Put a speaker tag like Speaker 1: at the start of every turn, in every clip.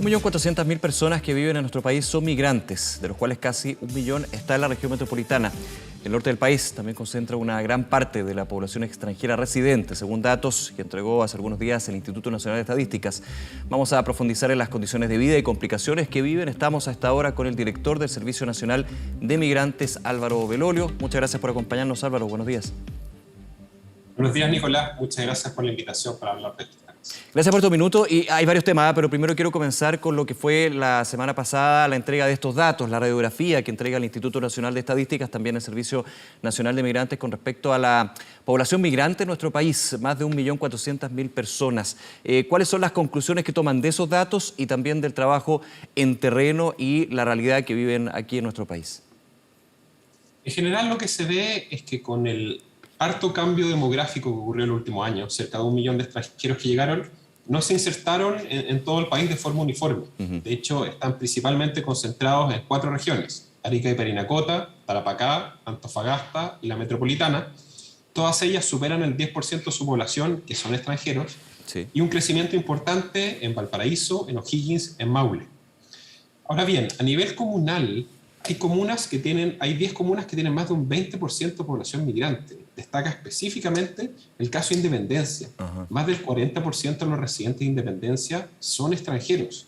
Speaker 1: 1.400.000 personas que viven en nuestro país son migrantes, de los cuales casi 1 millón está en la región metropolitana. El norte del país también concentra una gran parte de la población extranjera residente, según datos que entregó hace algunos días el Instituto Nacional de Estadísticas. Vamos a profundizar en las condiciones de vida y complicaciones que viven. Estamos a esta hora con el director del Servicio Nacional de Migrantes, Álvaro Belolio. Muchas gracias por acompañarnos, Álvaro. Buenos días.
Speaker 2: Buenos días, Nicolás. Muchas gracias por la invitación para hablar de estos temas.
Speaker 1: Gracias por tu minuto. Y hay varios temas, pero primero quiero comenzar con lo que fue la semana pasada, la entrega de estos datos, la radiografía que entrega el Instituto Nacional de Estadísticas, también el Servicio Nacional de Migrantes con respecto a la población migrante en nuestro país, más de 1.400.000 personas. ¿Cuáles son las conclusiones que toman de esos datos y también del trabajo en terreno y la realidad que viven aquí en nuestro país?
Speaker 2: En general, lo que se ve es que con el harto cambio demográfico que ocurrió en los últimos años, cerca de 1 millón de extranjeros que llegaron, no se insertaron en todo el país de forma uniforme. De hecho, están principalmente concentrados en 4 regiones: Arica y Parinacota, Tarapacá, Antofagasta y la metropolitana. Todas ellas superan el 10% de su población, que son extranjeros, sí, y un crecimiento importante en Valparaíso, en O'Higgins, en Maule. Ahora bien, a nivel comunal, hay 10 comunas que tienen más de un 20% de población migrante. Destaca específicamente el caso de Independencia. Más del 40% de los residentes de Independencia son extranjeros.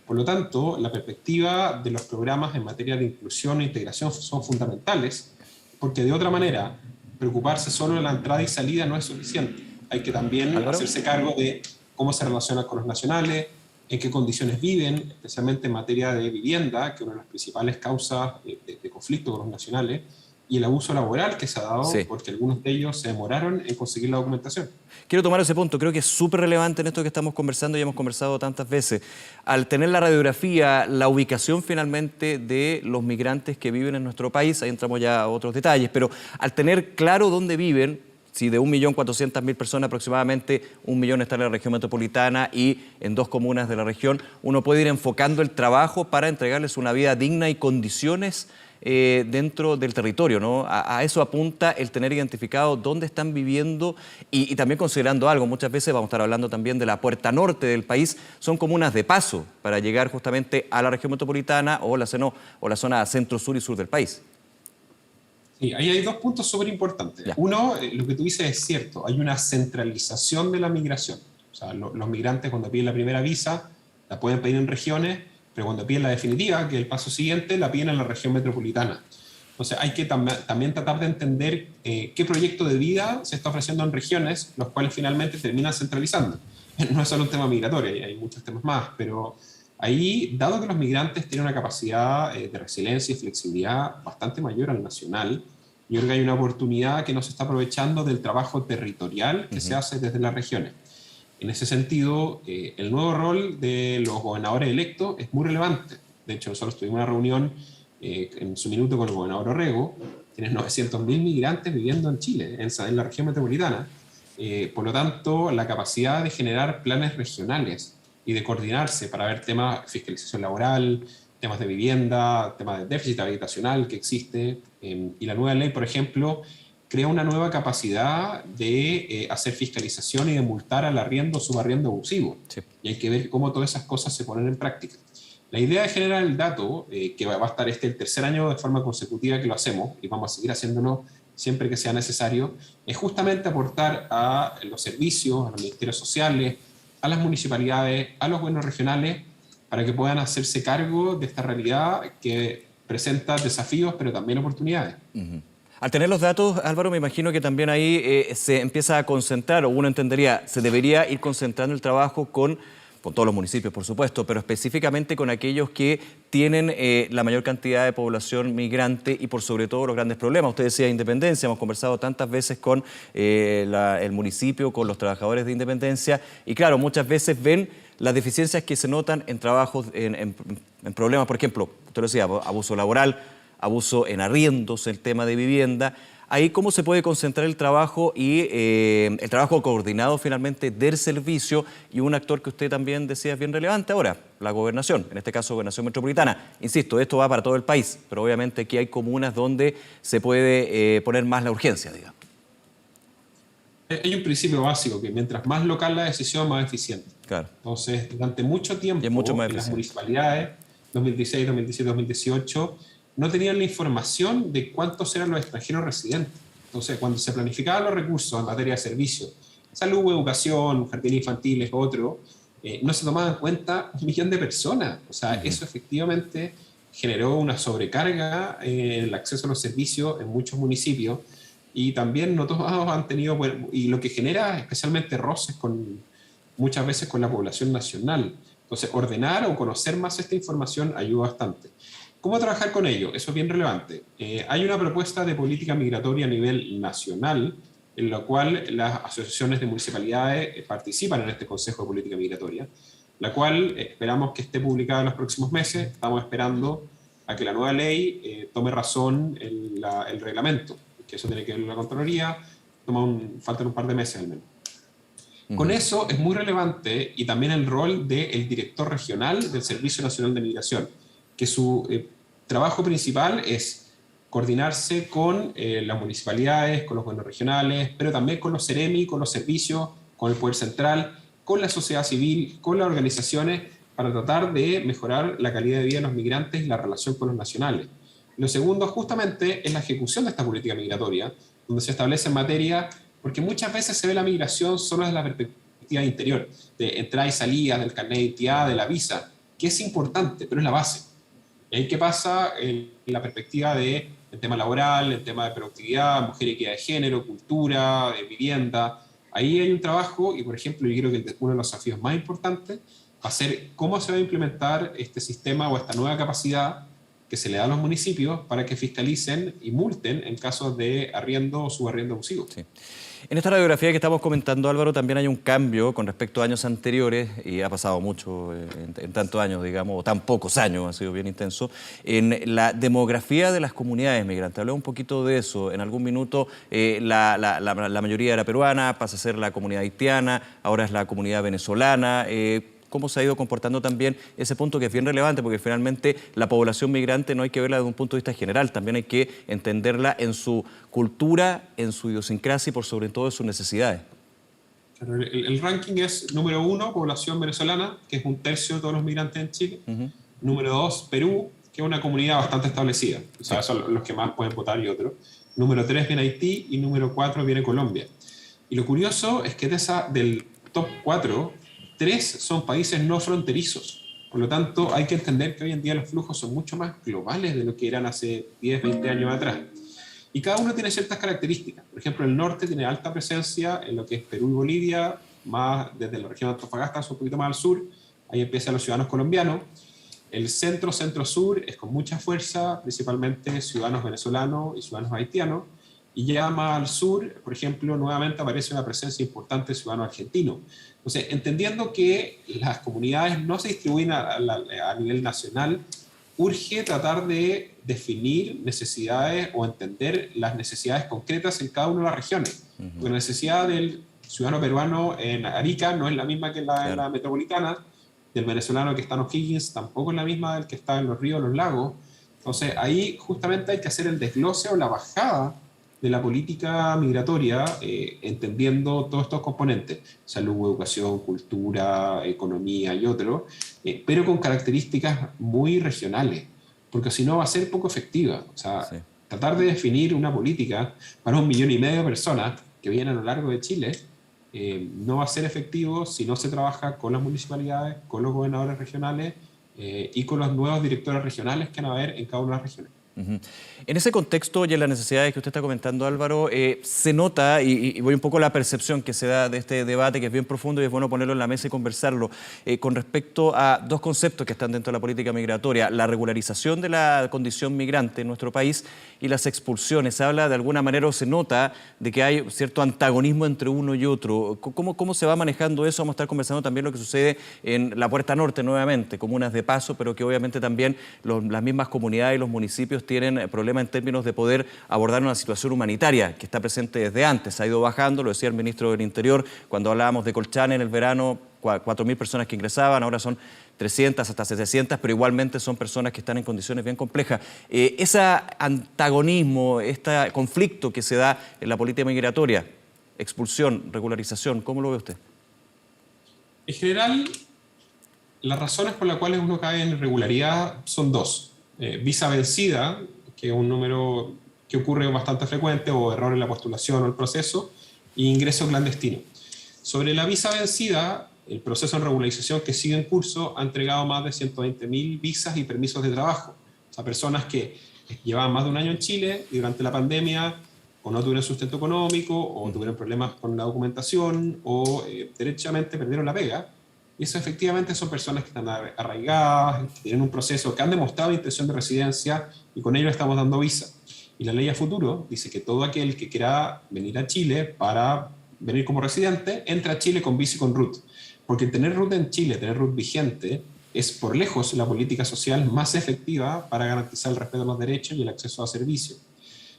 Speaker 2: Por lo tanto, la perspectiva de los programas en materia de inclusión e integración son fundamentales, porque de otra manera, preocuparse solo de la entrada y salida no es suficiente. Hay que también hacerse cargo de cómo se relacionan con los nacionales, en qué condiciones viven, especialmente en materia de vivienda, que es una de las principales causas de conflicto con los nacionales, y el abuso laboral que se ha dado, sí, porque algunos de ellos se demoraron en conseguir la documentación.
Speaker 1: Quiero tomar ese punto, creo que es súper relevante en esto que estamos conversando y hemos conversado tantas veces. Al tener la radiografía, la ubicación finalmente de los migrantes que viven en nuestro país, ahí entramos ya a otros detalles, pero al tener claro dónde viven, si de 1.400.000 personas aproximadamente 1 millón está en la región metropolitana y en 2 comunas de la región, uno puede ir enfocando el trabajo para entregarles una vida digna y condiciones dentro del territorio, ¿no? A eso apunta el tener identificado dónde están viviendo y también considerando algo. Muchas veces vamos a estar hablando también de la puerta norte del país. Son comunas de paso para llegar justamente a la región metropolitana o la zona centro, sur y sur del país.
Speaker 2: Sí, ahí hay 2 puntos súper importantes. Uno, lo que tú dices es cierto, hay una centralización de la migración. O sea, los migrantes cuando piden la primera visa, la pueden pedir en regiones, pero cuando piden la definitiva, que es el paso siguiente, la piden en la región metropolitana. Entonces hay que también tratar de entender qué proyecto de vida se está ofreciendo en regiones, los cuales finalmente terminan centralizando. No es solo un tema migratorio, hay muchos temas más, pero ahí, dado que los migrantes tienen una capacidad de resiliencia y flexibilidad bastante mayor al nacional, yo creo que hay una oportunidad que no se está aprovechando del trabajo territorial que se hace desde las regiones. En ese sentido, el nuevo rol de los gobernadores electos es muy relevante. De hecho, nosotros tuvimos una reunión en su minuto con el gobernador Orrego. Tienes 900.000 migrantes viviendo en Chile, en la región metropolitana. Por lo tanto, la capacidad de generar planes regionales y de coordinarse para ver temas de fiscalización laboral, temas de vivienda, temas de déficit habitacional que existe. Y la nueva ley, por ejemplo, crea una nueva capacidad de hacer fiscalización y de multar al arriendo o subarriendo abusivo. Sí. Y hay que ver cómo todas esas cosas se ponen en práctica. La idea de generar el dato, que va a estar el 3er año de forma consecutiva que lo hacemos, y vamos a seguir haciéndolo siempre que sea necesario, es justamente aportar a los servicios, a los ministerios sociales, a las municipalidades, a los gobiernos regionales, para que puedan hacerse cargo de esta realidad que presenta desafíos, pero también oportunidades.
Speaker 1: Al tener los datos, Álvaro, me imagino que también ahí se empieza a concentrar, o uno entendería, se debería ir concentrando el trabajo con todos los municipios, por supuesto, pero específicamente con aquellos que tienen la mayor cantidad de población migrante y por sobre todo los grandes problemas. Usted decía Independencia, hemos conversado tantas veces con el municipio, con los trabajadores de Independencia, y claro, muchas veces ven las deficiencias que se notan en trabajos, en problemas, por ejemplo, usted lo decía, abuso laboral, abuso en arriendos, el tema de vivienda. Ahí, ¿cómo se puede concentrar el trabajo y el trabajo coordinado finalmente del servicio y un actor que usted también decía es bien relevante ahora, la gobernación, en este caso Gobernación Metropolitana? Insisto, esto va para todo el país, pero obviamente aquí hay comunas donde se puede poner más la urgencia, digamos.
Speaker 2: Hay un principio básico, que mientras más local la decisión, más eficiente.
Speaker 1: Claro.
Speaker 2: Entonces, durante mucho tiempo,
Speaker 1: es mucho más
Speaker 2: en las
Speaker 1: eficiente.
Speaker 2: municipalidades, 2016, 2017, 2018, no tenían la información de cuántos eran los extranjeros residentes. Entonces, cuando se planificaban los recursos en materia de servicios, salud, educación, jardines infantiles, otro, no se tomaban en cuenta 1 millón de personas. O sea, eso efectivamente generó una sobrecarga en el acceso a los servicios en muchos municipios, y también no todos han tenido, bueno, y lo que genera especialmente roces muchas veces con la población nacional. Entonces, ordenar o conocer más esta información ayuda bastante. ¿Cómo trabajar con ello? Eso es bien relevante. Hay una propuesta de política migratoria a nivel nacional, en la cual las asociaciones de municipalidades participan en este Consejo de Política Migratoria, la cual esperamos que esté publicada en los próximos meses. Estamos esperando a que la nueva ley tome razón el reglamento, que eso tiene que ver con la Contraloría, faltan un par de meses al menos. Con eso es muy relevante, y también el rol del director regional del Servicio Nacional de Migración, que su trabajo principal es coordinarse con las municipalidades, con los gobiernos regionales, pero también con los CEREMI, con los servicios, con el Poder Central, con la sociedad civil, con las organizaciones, para tratar de mejorar la calidad de vida de los migrantes y la relación con los nacionales. Lo segundo, justamente, es la ejecución de esta política migratoria, donde se establece en materia, porque muchas veces se ve la migración solo desde la perspectiva interior, de entrada y salida, del carnet de identidad, de la visa, que es importante, pero es la base. ¿Y qué pasa en la perspectiva del tema laboral, el tema de productividad, mujer y equidad de género, cultura, vivienda? Ahí hay un trabajo, y por ejemplo, yo creo que uno de los desafíos más importantes va a ser cómo se va a implementar este sistema o esta nueva capacidad que se le da a los municipios para que fiscalicen y multen en casos de arriendo o subarriendo abusivo.
Speaker 1: Sí. En esta radiografía que estamos comentando, Álvaro, también hay un cambio con respecto a años anteriores, y ha pasado mucho en tantos años, digamos, o tan pocos años, ha sido bien intenso, en la demografía de las comunidades migrantes. Hablé un poquito de eso. En algún minuto la mayoría era peruana, pasa a ser la comunidad haitiana, ahora es la comunidad venezolana. ¿Cómo se ha ido comportando también ese punto, que es bien relevante? Porque finalmente la población migrante no hay que verla desde un punto de vista general, también hay que entenderla en su cultura, en su idiosincrasia y por sobre todo en sus necesidades.
Speaker 2: El ranking es número 1, población venezolana, que es 1/3 de todos los migrantes en Chile. Número 2, Perú, que es una comunidad bastante establecida. O sea, son los que más pueden votar y otros. Número 3 viene Haití y número 4 viene Colombia. Y lo curioso es que del top 4, 3 son países no fronterizos. Por lo tanto, hay que entender que hoy en día los flujos son mucho más globales de lo que eran hace 10, 20 años atrás. Y cada uno tiene ciertas características. Por ejemplo, el norte tiene alta presencia en lo que es Perú y Bolivia, más desde la región de Antofagasta, un poquito más al sur. Ahí empiezan los ciudadanos colombianos. El centro, centro-sur es con mucha fuerza, principalmente ciudadanos venezolanos y ciudadanos haitianos. Y ya más al sur, por ejemplo, nuevamente aparece una presencia importante de ciudadanos argentinos. Entonces, entendiendo que las comunidades no se distribuyen a nivel nacional, urge tratar de definir necesidades o entender las necesidades concretas en cada una de las regiones. Porque la necesidad del ciudadano peruano en Arica no es la misma que en la metropolitana, del venezolano que está en O'Higgins tampoco es la misma del que está en los ríos, los lagos. Entonces, ahí justamente hay que hacer el desglose o la bajada de la política migratoria, entendiendo todos estos componentes, salud, educación, cultura, economía y otros, pero con características muy regionales, porque si no va a ser poco efectiva. O sea, tratar de definir una política para 1,5 millones de personas que vienen a lo largo de Chile no va a ser efectivo si no se trabaja con las municipalidades, con los gobernadores regionales y con los nuevos directores regionales que van a haber en cada una de las regiones.
Speaker 1: En ese contexto y en las necesidades que usted está comentando, Álvaro, se nota, y voy un poco a la percepción que se da de este debate, que es bien profundo y es bueno ponerlo en la mesa y conversarlo, con respecto a dos conceptos que están dentro de la política migratoria: la regularización de la condición migrante en nuestro país y las expulsiones. Se habla de alguna manera, o se nota, de que hay cierto antagonismo entre uno y otro. ¿Cómo se va manejando eso? Vamos a estar conversando también lo que sucede en la Puerta Norte nuevamente, comunas de paso, pero que obviamente también las mismas comunidades y los municipios tienen problemas en términos de poder abordar una situación humanitaria que está presente desde antes. Ha ido bajando, lo decía el ministro del Interior, cuando hablábamos de Colchane en el verano, 4.000 personas que ingresaban, ahora son 300 hasta 700, pero igualmente son personas que están en condiciones bien complejas. Ese antagonismo, este conflicto que se da en la política migratoria, expulsión, regularización, ¿cómo lo ve usted?
Speaker 2: En general, las razones por las cuales uno cae en irregularidad son dos. Visa vencida, que es un número que ocurre bastante frecuente, o error en la postulación o el proceso, e ingreso clandestino. Sobre la visa vencida, el proceso de regularización que sigue en curso ha entregado más de 120.000 visas y permisos de trabajo. O sea, personas que llevaban más de un año en Chile y durante la pandemia o no tuvieron sustento económico, o tuvieron problemas con la documentación, o derechamente perdieron la pega. Y eso efectivamente son personas que están arraigadas, que tienen un proceso, que han demostrado intención de residencia, y con ello estamos dando visa. Y la ley a futuro dice que todo aquel que quiera venir a Chile para venir como residente, entra a Chile con visa y con RUT. Porque tener RUT en Chile, tener RUT vigente, es por lejos la política social más efectiva para garantizar el respeto a los derechos y el acceso a servicios.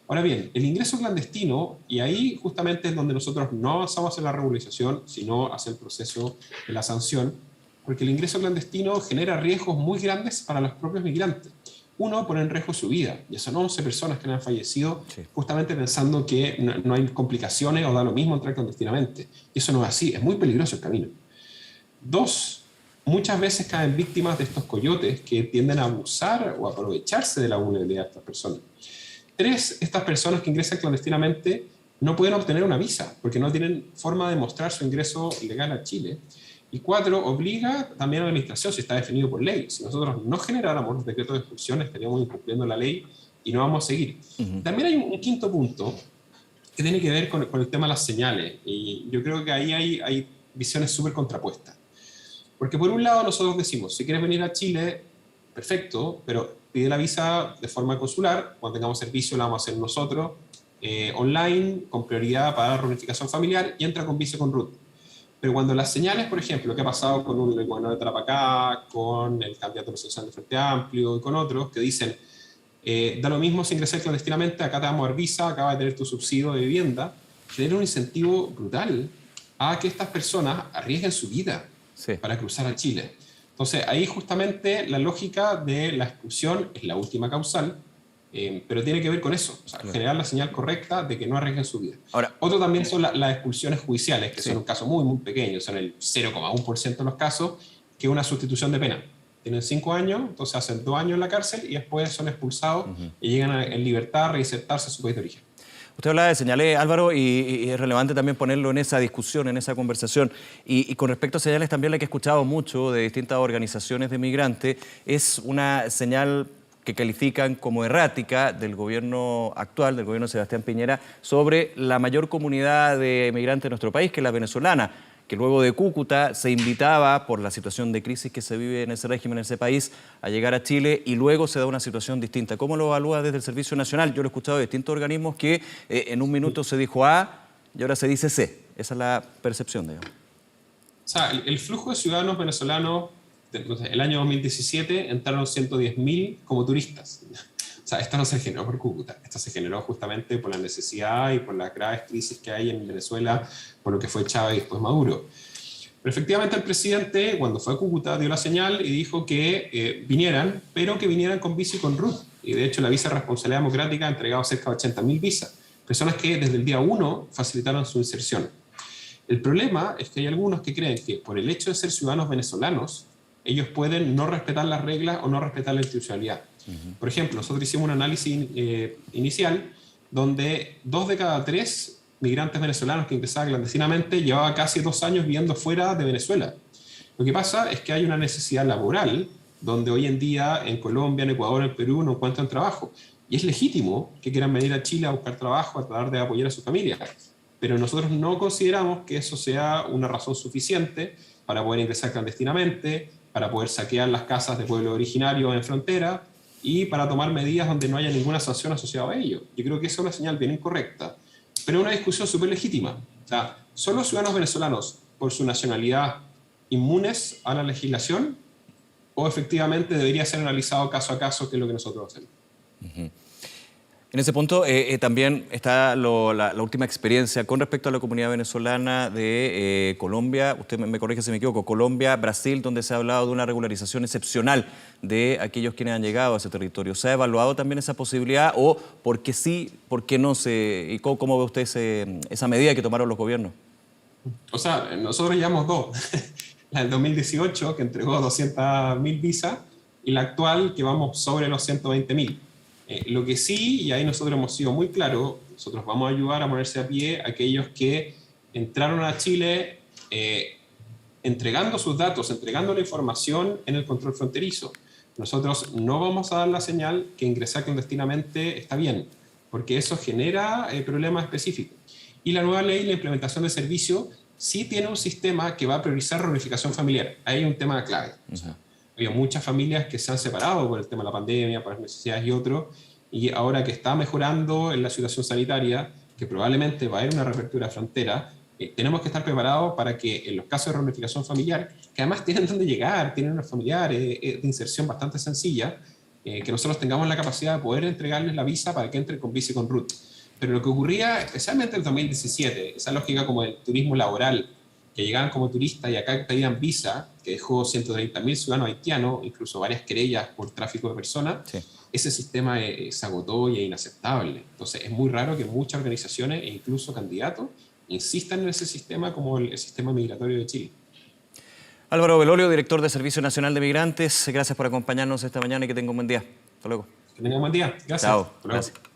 Speaker 2: Ahora bien, el ingreso clandestino, y ahí justamente es donde nosotros no avanzamos en la regularización, sino hacia el proceso de la sanción, porque el ingreso clandestino genera riesgos muy grandes para los propios migrantes. Uno, pone en riesgo su vida, y son 11 personas que han fallecido justamente pensando que no hay complicaciones o da lo mismo entrar clandestinamente. Y eso no es así, es muy peligroso el camino. Dos, muchas veces caen víctimas de estos coyotes que tienden a abusar o aprovecharse de la vulnerabilidad de estas personas. Tres, estas personas que ingresan clandestinamente no pueden obtener una visa porque no tienen forma de mostrar su ingreso ilegal a Chile. Y cuatro, obliga también a la administración, si está definido por ley. Si nosotros no generáramos los decretos de expulsión, estaríamos incumpliendo la ley y no vamos a seguir. También hay un quinto punto que tiene que ver con el tema de las señales. Y yo creo que ahí hay visiones súper contrapuestas. Porque por un lado nosotros decimos, si quieres venir a Chile, perfecto, pero pide la visa de forma consular. Cuando tengamos servicio la vamos a hacer nosotros, online, con prioridad para la reunificación familiar, y entra con visa con RUT. Pero cuando las señales, por ejemplo, que ha pasado con el gobernador de Tarapacá, con el candidato presidencial de Frente Amplio y con otros, que dicen, da lo mismo si ingresas clandestinamente, acá te vamos a dar visa, acá vas a tener tu subsidio de vivienda, genera un incentivo brutal a que estas personas arriesguen su vida para cruzar a Chile. Entonces, ahí justamente la lógica de la expulsión es la última causal, pero tiene que ver con eso, o sea, generar la señal correcta de que no arriesguen su vida. Ahora, otro también son las expulsiones judiciales, que son un caso muy, muy pequeño, son el 0,1% de los casos, que es una sustitución de pena. Tienen 5 años, entonces hacen 2 años en la cárcel y después son expulsados y llegan en libertad a reinsertarse en su país de origen.
Speaker 1: Usted hablaba de señales, Álvaro, y es relevante también ponerlo en esa discusión, en esa conversación. Y con respecto a señales, también la que he escuchado mucho de distintas organizaciones de migrantes es una señal que califican como errática del gobierno actual, del gobierno de Sebastián Piñera, sobre la mayor comunidad de migrantes de nuestro país, que es la venezolana, que luego de Cúcuta se invitaba, por la situación de crisis que se vive en ese régimen, en ese país, a llegar a Chile, y luego se da una situación distinta. ¿Cómo lo evalúa desde el Servicio Nacional? Yo lo he escuchado de distintos organismos que en un minuto se dijo A y ahora se dice C. Esa es la percepción, digamos.
Speaker 2: O sea, el flujo de ciudadanos venezolanos, el año 2017 entraron 110.000 como turistas. O sea, esto no se generó por Cúcuta, esto se generó justamente por la necesidad y por las graves crisis que hay en Venezuela, por lo que fue Chávez y después Maduro. Pero efectivamente el presidente, cuando fue a Cúcuta, dio la señal y dijo que vinieran, pero que vinieran con visa y con RUT. Y de hecho la visa de responsabilidad democrática ha entregado cerca de 80.000 visas. Personas que desde el día 1 facilitaron su inserción. El problema es que hay algunos que creen que por el hecho de ser ciudadanos venezolanos, ellos pueden no respetar las reglas o no respetar la institucionalidad. Por ejemplo, nosotros hicimos un análisis inicial donde 2 de cada 3 migrantes venezolanos que ingresaban clandestinamente llevaban casi 2 años viviendo fuera de Venezuela. Lo que pasa es que hay una necesidad laboral donde hoy en día en Colombia, en Ecuador, en Perú no encuentran trabajo. Y es legítimo que quieran venir a Chile a buscar trabajo, a tratar de apoyar a su familia. Pero nosotros no consideramos que eso sea una razón suficiente para poder ingresar clandestinamente, para poder saquear las casas de pueblos originarios en frontera y para tomar medidas donde no haya ninguna sanción asociada a ello. Yo creo que esa es una señal bien incorrecta, pero es una discusión súper legítima. O sea, ¿son los ciudadanos venezolanos por su nacionalidad inmunes a la legislación o efectivamente debería ser analizado caso a caso, que es lo que nosotros hacemos?
Speaker 1: En ese punto también está la última experiencia con respecto a la comunidad venezolana de Colombia, usted me corrige si me equivoco, Colombia, Brasil, donde se ha hablado de una regularización excepcional de aquellos quienes han llegado a ese territorio. ¿Se ha evaluado también esa posibilidad o por qué sí, por qué no y cómo ve usted esa medida que tomaron los gobiernos?
Speaker 2: O sea, nosotros llevamos 2. la del 2018, que entregó 200.000 visas, y la actual, que vamos sobre los 120.000. Lo que sí, y ahí nosotros hemos sido muy claros, nosotros vamos a ayudar a ponerse a pie a aquellos que entraron a Chile entregando sus datos, entregando la información en el control fronterizo. Nosotros no vamos a dar la señal que ingresar clandestinamente está bien, porque eso genera problemas específicos. Y la nueva ley, la implementación de servicio, sí tiene un sistema que va a priorizar reunificación familiar. Ahí hay un tema clave. O sea, hay muchas familias que se han separado por el tema de la pandemia, por las necesidades y otros, y ahora que está mejorando en la situación sanitaria, que probablemente va a haber una reapertura de frontera, tenemos que estar preparados para que en los casos de reunificación familiar, que además tienen dónde llegar, tienen unos familiares de inserción bastante sencilla, que nosotros tengamos la capacidad de poder entregarles la visa para que entren con visa y con RUT. Pero lo que ocurría, especialmente en el 2017, esa lógica como del turismo laboral, que llegaban como turistas y acá pedían visa, que dejó 130.000 ciudadanos haitianos, incluso varias querellas por tráfico de personas, sí. Ese sistema se agotó y es inaceptable. Entonces es muy raro que muchas organizaciones e incluso candidatos insistan en ese sistema como el sistema migratorio de Chile.
Speaker 1: Álvaro Belolio, director de Servicio Nacional de Migrantes, gracias por acompañarnos esta mañana y que tenga un buen día. Hasta luego.
Speaker 2: Que tenga un buen día. Gracias.
Speaker 1: Chao. Gracias.